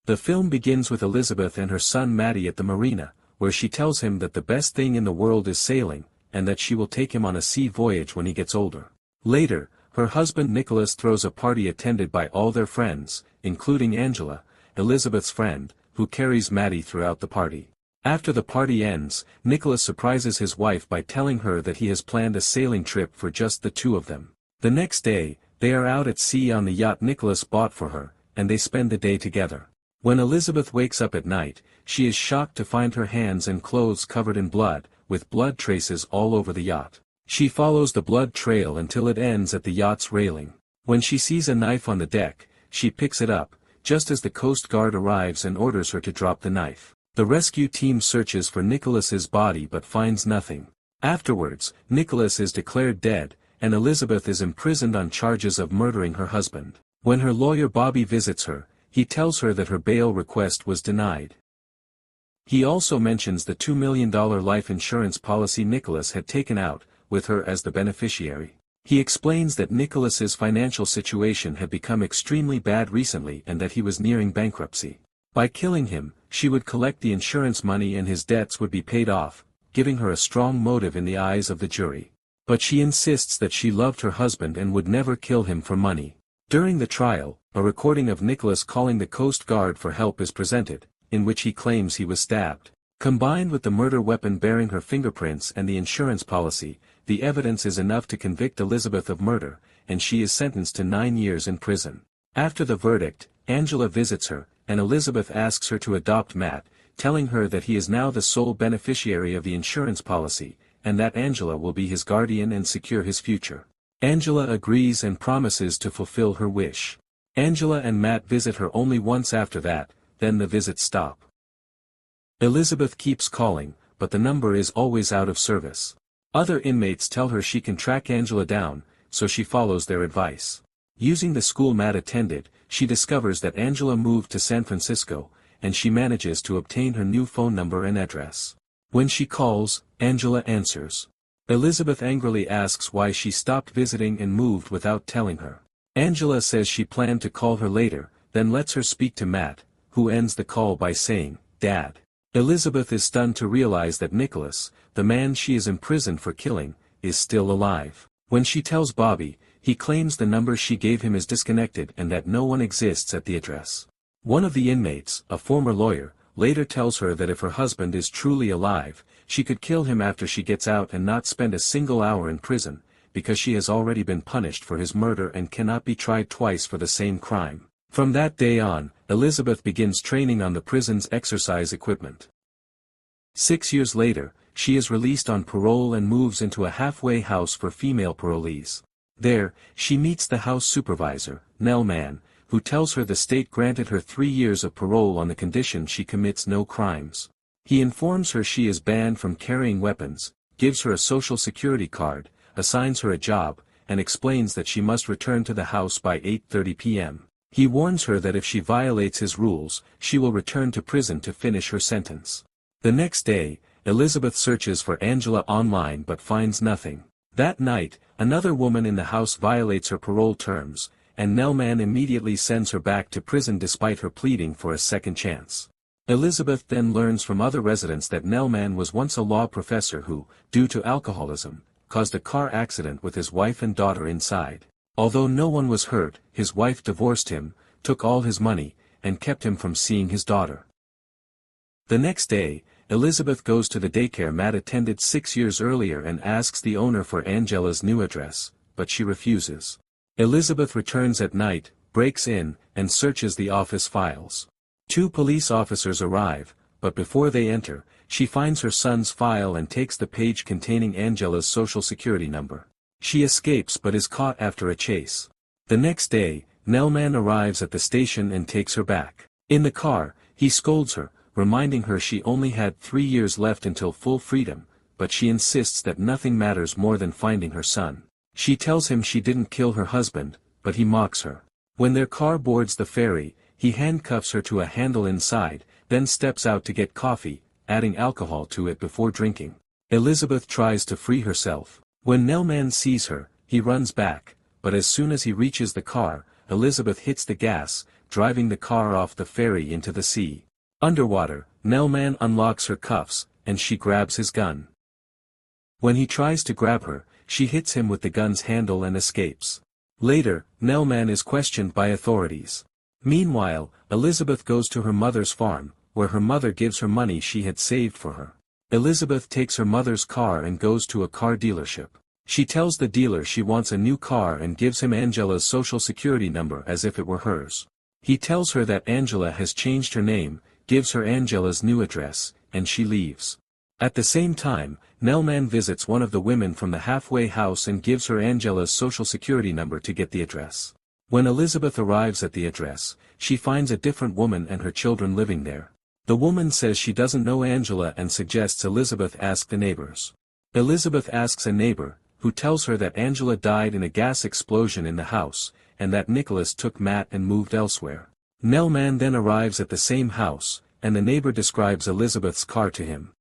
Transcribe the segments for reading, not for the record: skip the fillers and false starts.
The film begins with Elizabeth and her son Matty at the marina, where she tells him that the best thing in the world is sailing, and that she will take him on a sea voyage when he gets older. Later, her husband Nicholas throws a party attended by all their friends, including Angela, Elizabeth's friend, who carries Matty throughout the party. After the party ends, Nicholas surprises his wife by telling her that he has planned a sailing trip for just the two of them. The next day, they are out at sea on the yacht Nicholas bought for her, and they spend the day together. When Elizabeth wakes up at night, she is shocked to find her hands and clothes covered in blood, with blood traces all over the yacht. She follows the blood trail until it ends at the yacht's railing. When she sees a knife on the deck, she picks it up, just as the Coast Guard arrives and orders her to drop the knife. The rescue team searches for Nicholas's body but finds nothing. Afterwards, Nicholas is declared dead, and Elizabeth is imprisoned on charges of murdering her husband. When her lawyer Bobby visits her, he tells her that her bail request was denied. He also mentions the $2 million life insurance policy Nicholas had taken out, with her as the beneficiary. He explains that Nicholas's financial situation had become extremely bad recently and that he was nearing bankruptcy. By killing him, she would collect the insurance money and his debts would be paid off, giving her a strong motive in the eyes of the jury. But she insists that she loved her husband and would never kill him for money. During the trial, a recording of Nicholas calling the Coast Guard for help is presented, in which he claims he was stabbed. Combined with the murder weapon bearing her fingerprints and the insurance policy, the evidence is enough to convict Elizabeth of murder, and she is sentenced to 9 years in prison. After the verdict, Angela visits her, and Elizabeth asks her to adopt Matt, telling her that he is now the sole beneficiary of the insurance policy, and that Angela will be his guardian and secure his future. Angela agrees and promises to fulfill her wish. Angela and Matt visit her only once after that, then the visits stop. Elizabeth keeps calling, but the number is always out of service. Other inmates tell her she can track Angela down, so she follows their advice. Using the school Matt attended, she discovers that Angela moved to San Francisco, and she manages to obtain her new phone number and address. When she calls, Angela answers. Elizabeth angrily asks why she stopped visiting and moved without telling her. Angela says she planned to call her later, then lets her speak to Matt, who ends the call by saying, "Dad." Elizabeth is stunned to realize that Nicholas, the man she is imprisoned for killing, is still alive. When she tells Bobby, he claims the number she gave him is disconnected and that no one exists at the address. One of the inmates, a former lawyer, later tells her that if her husband is truly alive, she could kill him after she gets out and not spend a single hour in prison, because she has already been punished for his murder and cannot be tried twice for the same crime. From that day on, Elizabeth begins training on the prison's exercise equipment. 6 years later, she is released on parole and moves into a halfway house for female parolees. There, she meets the house supervisor, Nell Mann, who tells her the state granted her 3 years of parole on the condition she commits no crimes. He informs her she is banned from carrying weapons, gives her a social security card, assigns her a job, and explains that she must return to the house by 8:30 p.m. He warns her that if she violates his rules, she will return to prison to finish her sentence. The next day, Elizabeth searches for Angela online but finds nothing. That night, another woman in the house violates her parole terms, and Nell Mann immediately sends her back to prison despite her pleading for a second chance. Elizabeth then learns from other residents that Nell Mann was once a law professor who, due to alcoholism, caused a car accident with his wife and daughter inside. Although no one was hurt, his wife divorced him, took all his money, and kept him from seeing his daughter. The next day, Elizabeth goes to the daycare Matt attended 6 years earlier and asks the owner for Angela's new address, but she refuses. Elizabeth returns at night, breaks in, and searches the office files. 2 police officers arrive, but before they enter, she finds her son's file and takes the page containing Angela's social security number. She escapes but is caught after a chase. The next day, Nell Mann arrives at the station and takes her back. In the car, he scolds her, reminding her she only had 3 years left until full freedom, but she insists that nothing matters more than finding her son. She tells him she didn't kill her husband, but he mocks her. When their car boards the ferry, he handcuffs her to a handle inside, then steps out to get coffee, adding alcohol to it before drinking. Elizabeth tries to free herself. When Nell Mann sees her, he runs back, but as soon as he reaches the car, Elizabeth hits the gas, driving the car off the ferry into the sea. Underwater, Nellman unlocks her cuffs, and she grabs his gun. When he tries to grab her, she hits him with the gun's handle and escapes. Later, Nellman is questioned by authorities. Meanwhile, Elizabeth goes to her mother's farm, where her mother gives her money she had saved for her. Elizabeth takes her mother's car and goes to a car dealership. She tells the dealer she wants a new car and gives him Angela's social security number as if it were hers. He tells her that Angela has changed her name, gives her Angela's new address, and she leaves. At the same time, Nellman visits one of the women from the halfway house and gives her Angela's social security number to get the address. When Elizabeth arrives at the address, she finds a different woman and her children living there. The woman says she doesn't know Angela and suggests Elizabeth ask the neighbors. Elizabeth asks a neighbor, who tells her that Angela died in a gas explosion in the house, and that Nicholas took Matt and moved elsewhere. Nellman then arrives at the same house, and the neighbor describes Elizabeth's car to him.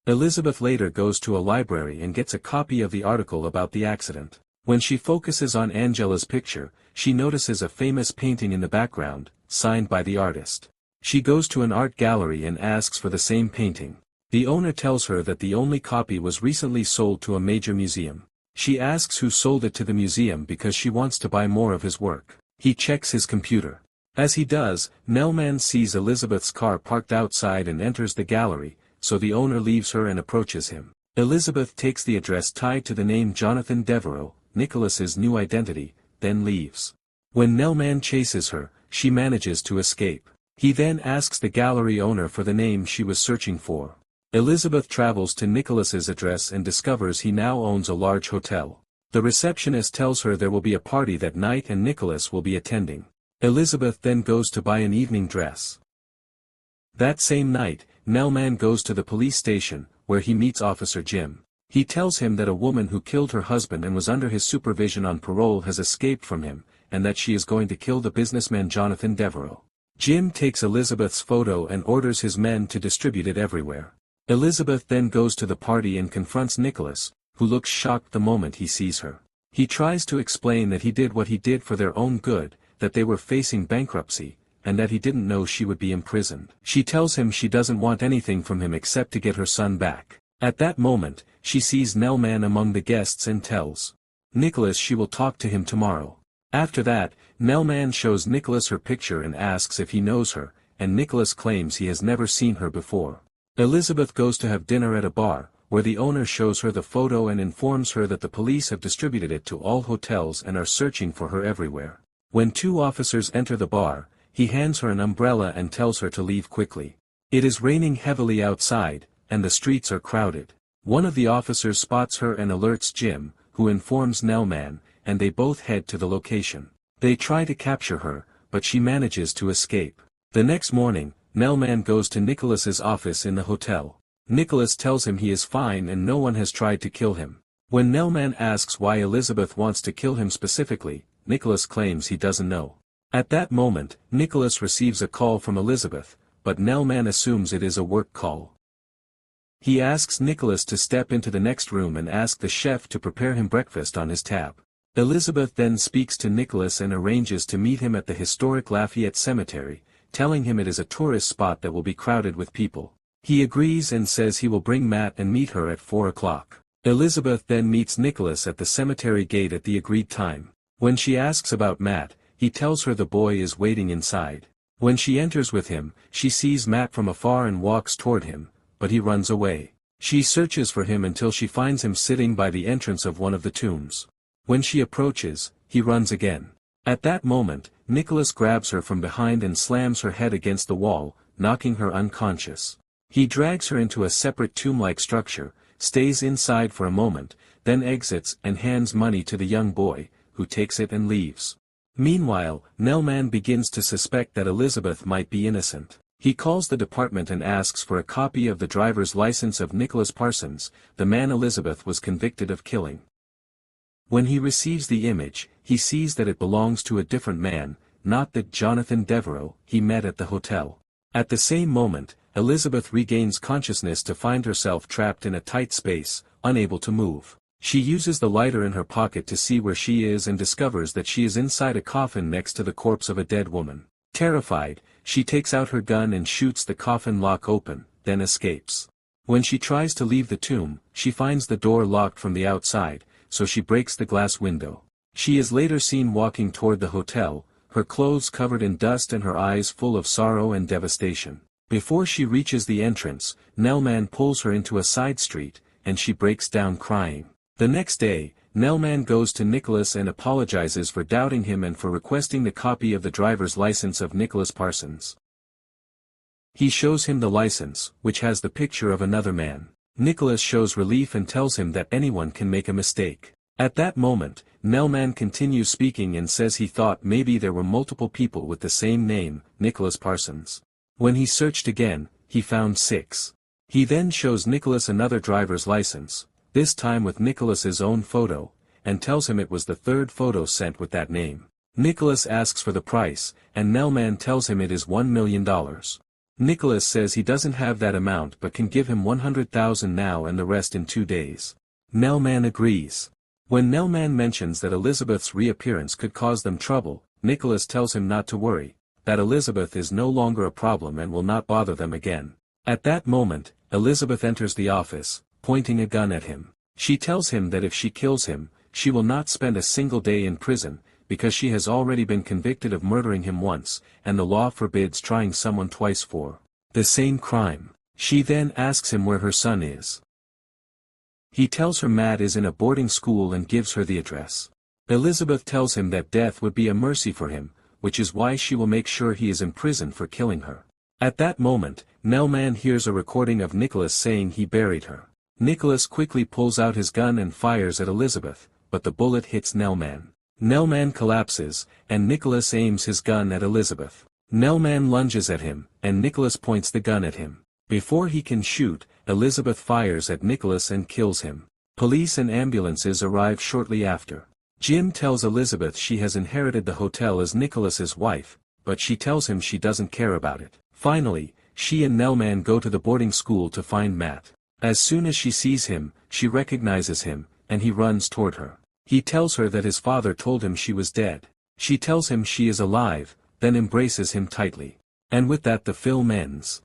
Elizabeth later goes to a library and gets a copy of the article about the accident. When she focuses on Angela's picture, she notices a famous painting in the background, signed by the artist. She goes to an art gallery and asks for the same painting. The owner tells her that the only copy was recently sold to a major museum. She asks who sold it to the museum because she wants to buy more of his work. He checks his computer. As he does, Nellman sees Elizabeth's car parked outside and enters the gallery, so the owner leaves her and approaches him. Elizabeth takes the address tied to the name Jonathan Devereux, Nicholas's new identity, then leaves. When Nellman chases her, she manages to escape. He then asks the gallery owner for the name she was searching for. Elizabeth travels to Nicholas's address and discovers he now owns a large hotel. The receptionist tells her there will be a party that night and Nicholas will be attending. Elizabeth then goes to buy an evening dress. That same night, Nellman goes to the police station, where he meets Officer Jim. He tells him that a woman who killed her husband and was under his supervision on parole has escaped from him, and that she is going to kill the businessman Jonathan Devereux. Jim takes Elizabeth's photo and orders his men to distribute it everywhere. Elizabeth then goes to the party and confronts Nicholas, who looks shocked the moment he sees her. He tries to explain that he did what he did for their own good, that they were facing bankruptcy, and that he didn't know she would be imprisoned. She tells him she doesn't want anything from him except to get her son back. At that moment, she sees Nellman among the guests and tells Nicholas she will talk to him tomorrow. After that, Nellman shows Nicholas her picture and asks if he knows her, and Nicholas claims he has never seen her before. Elizabeth goes to have dinner at a bar, where the owner shows her the photo and informs her that the police have distributed it to all hotels and are searching for her everywhere. When two officers enter the bar, he hands her an umbrella and tells her to leave quickly. It is raining heavily outside, and the streets are crowded. One of the officers spots her and alerts Jim, who informs Nellman, and they both head to the location. They try to capture her, but she manages to escape. The next morning, Nellman goes to Nicholas's office in the hotel. Nicholas tells him he is fine and no one has tried to kill him. When Nellman asks why Elizabeth wants to kill him specifically, Nicholas claims he doesn't know. At that moment, Nicholas receives a call from Elizabeth, but Nellman assumes it is a work call. He asks Nicholas to step into the next room and ask the chef to prepare him breakfast on his tab. Elizabeth then speaks to Nicholas and arranges to meet him at the historic Lafayette Cemetery, telling him it is a tourist spot that will be crowded with people. He agrees and says he will bring Matt and meet her at 4 o'clock. Elizabeth then meets Nicholas at the cemetery gate at the agreed time. When she asks about Matt, he tells her the boy is waiting inside. When she enters with him, she sees Matt from afar and walks toward him, but he runs away. She searches for him until she finds him sitting by the entrance of one of the tombs. When she approaches, he runs again. At that moment, Nicholas grabs her from behind and slams her head against the wall, knocking her unconscious. He drags her into a separate tomb-like structure, stays inside for a moment, then exits and hands money to the young boy, who takes it and leaves. Meanwhile, Nellman begins to suspect that Elizabeth might be innocent. He calls the department and asks for a copy of the driver's license of Nicholas Parsons, the man Elizabeth was convicted of killing. When he receives the image, he sees that it belongs to a different man, not the Jonathan Devereux he met at the hotel. At the same moment, Elizabeth regains consciousness to find herself trapped in a tight space, unable to move. She uses the lighter in her pocket to see where she is and discovers that she is inside a coffin next to the corpse of a dead woman. Terrified, she takes out her gun and shoots the coffin lock open, then escapes. When she tries to leave the tomb, she finds the door locked from the outside, so she breaks the glass window. She is later seen walking toward the hotel, her clothes covered in dust and her eyes full of sorrow and devastation. Before she reaches the entrance, Nellman pulls her into a side street, and she breaks down crying. The next day, Nellman goes to Nicholas and apologizes for doubting him and for requesting the copy of the driver's license of Nicholas Parsons. He shows him the license, which has the picture of another man. Nicholas shows relief and tells him that anyone can make a mistake. At that moment, Nellman continues speaking and says he thought maybe there were multiple people with the same name, Nicholas Parsons. When he searched again, he found 6. He then shows Nicholas another driver's license, this time with Nicholas's own photo, and tells him it was the 3rd photo sent with that name. Nicholas asks for the price, and Nellman tells him it is $1 million. Nicholas says he doesn't have that amount but can give him $100,000 now and the rest in 2 days. Nellman agrees. When Nellman mentions that Elizabeth's reappearance could cause them trouble, Nicholas tells him not to worry, that Elizabeth is no longer a problem and will not bother them again. At that moment, Elizabeth enters the office, pointing a gun at him. She tells him that if she kills him, she will not spend a single day in prison, because she has already been convicted of murdering him once, and the law forbids trying someone twice for the same crime. She then asks him where her son is. He tells her Matt is in a boarding school and gives her the address. Elizabeth tells him that death would be a mercy for him, which is why she will make sure he is in prison for killing her. At that moment, Nellman hears a recording of Nicholas saying he buried her. Nicholas quickly pulls out his gun and fires at Elizabeth, but the bullet hits Nellman. Nellman collapses, and Nicholas aims his gun at Elizabeth. Nellman lunges at him, and Nicholas points the gun at him. Before he can shoot, Elizabeth fires at Nicholas and kills him. Police and ambulances arrive shortly after. Jim tells Elizabeth she has inherited the hotel as Nicholas's wife, but she tells him she doesn't care about it. Finally, she and Nellman go to the boarding school to find Matt. As soon as she sees him, she recognizes him, and he runs toward her. He tells her that his father told him she was dead. She tells him she is alive, then embraces him tightly. And with that the film ends.